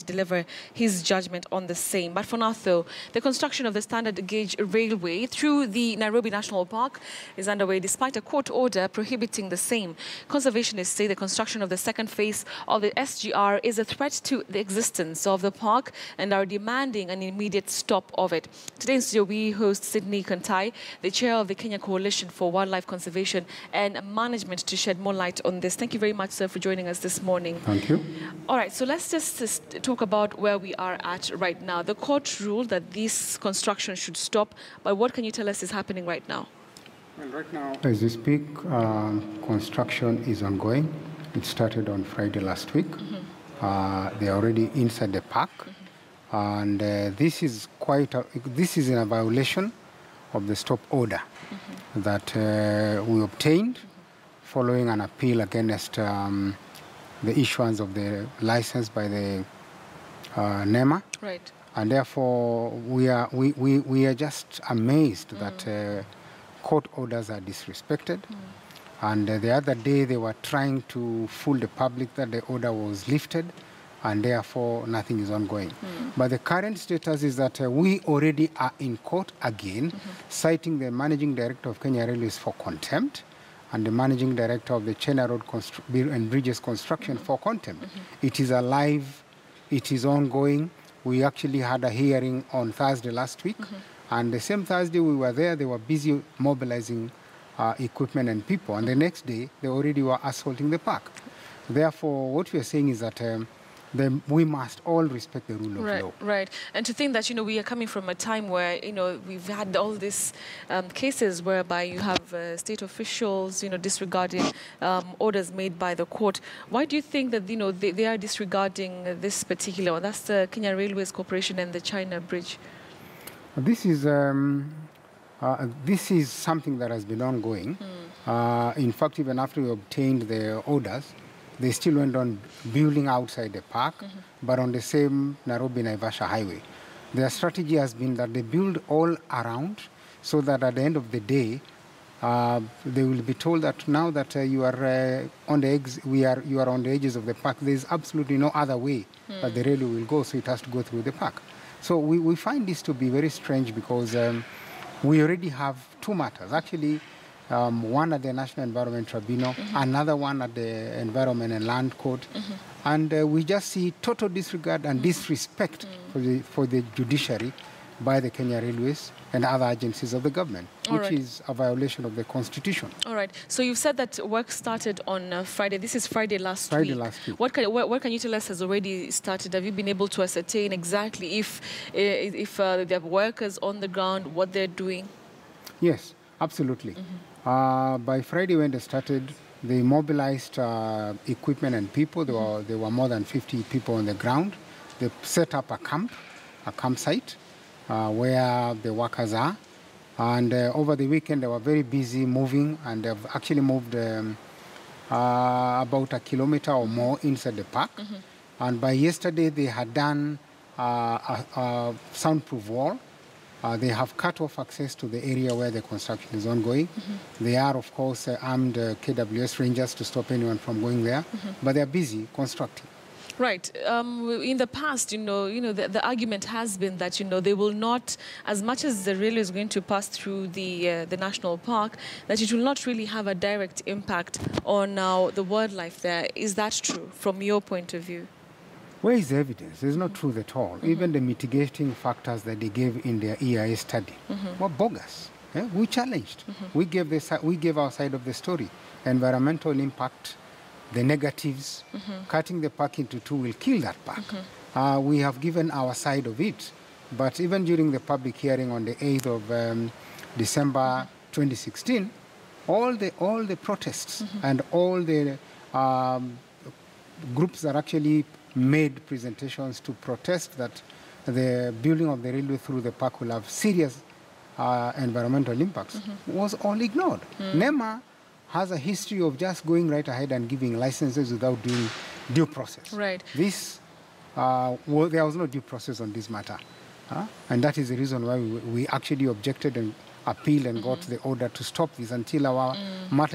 deliver his judgment on the same. But for now, though, the construction of the standard gauge railway through the Nairobi National Park is underway despite a court order prohibiting the same. Conservationists say the construction of the second phase of the SGR is a threat to the existence of the park and are demanding an immediate stop of it. Today in studio, we host Sydney Kantai, the chair of the Kenya Coalition for Wildlife Conservation and Management, to shed more light on this. Thank you very much, sir, for joining us this morning. Thank you. All right, so let's just talk about where we are at right now. The court ruled that this construction should stop, but what can you tell us is happening right now? Well, right now, as we speak, construction is ongoing. It started on Friday last week. They are already inside the park. And this is in a violation of the stop order that we obtained following an appeal against the issuance of the license by the NEMA. Right. And therefore, we are just amazed that court orders are disrespected. And the other day, they were trying to fool the public that the order was lifted, and therefore nothing is ongoing. But the current status is that we already are in court again, citing the managing director of Kenya Railways for contempt and the managing director of the China Road and Bridges Construction for contempt. It is alive, it is ongoing. We actually had a hearing on Thursday last week, and the same Thursday we were there, they were busy mobilizing equipment and people, and the next day they already were assaulting the park. Therefore, what we are saying is that we must all respect the rule of law. Right. And to think that, we are coming from a time where, we've had all these cases whereby you have state officials, disregarding orders made by the court. Why do you think that, they are disregarding this particular one? That's the Kenya Railways Corporation and the China Bridge. This is something that has been ongoing. In fact, even after we obtained the orders, they still went on building outside the park, but on the same Nairobi-Naivasha highway. Their strategy has been that they build all around so that at the end of the day, they will be told that now that you are on the you are on the edges of the park, there is absolutely no other way that the railway will go, so it has to go through the park. So we find this to be very strange because we already have two matters. Actually, one at the National Environment Tribunal, another one at the Environment and Land Court. And we just see total disregard and disrespect for the judiciary by the Kenya Railways and other agencies of the government, which is a violation of the Constitution. All right. So you've said that work started on Friday. This is Friday last week. Friday last week. What can you tell us has already started? Have you been able to ascertain exactly if there are workers on the ground, what they're doing? Yes, absolutely. By Friday when they started, they mobilized equipment and people. There were more than 50 people on the ground. They set up a campsite where the workers are. And over the weekend, they were very busy moving, and they've actually moved about a kilometer or more inside the park. And by yesterday, they had done a soundproof wall. They have cut off access to the area where the construction is ongoing. They are, of course, armed KWS rangers to stop anyone from going there, but they are busy constructing. Right. In the past, the argument has been that, they will not, as much as the railway is going to pass through the national park, that it will not really have a direct impact on the wildlife there. Is that true from your point of view? Where is the evidence? There's no truth at all. Even the mitigating factors that they gave in their EIA study were bogus. We challenged. We gave our side of the story. Environmental impact, the negatives, cutting the park into two will kill that park. We have given our side of it. But even during the public hearing on the 8th of December 2016, all the protests and all the groups that actually made presentations to protest that the building of the railway through the park will have serious environmental impacts was all ignored. NEMA has a history of just going right ahead and giving licenses without doing due process. Right. There was no due process on this matter. And that is the reason why we actually objected and appealed and got the order to stop this until our matter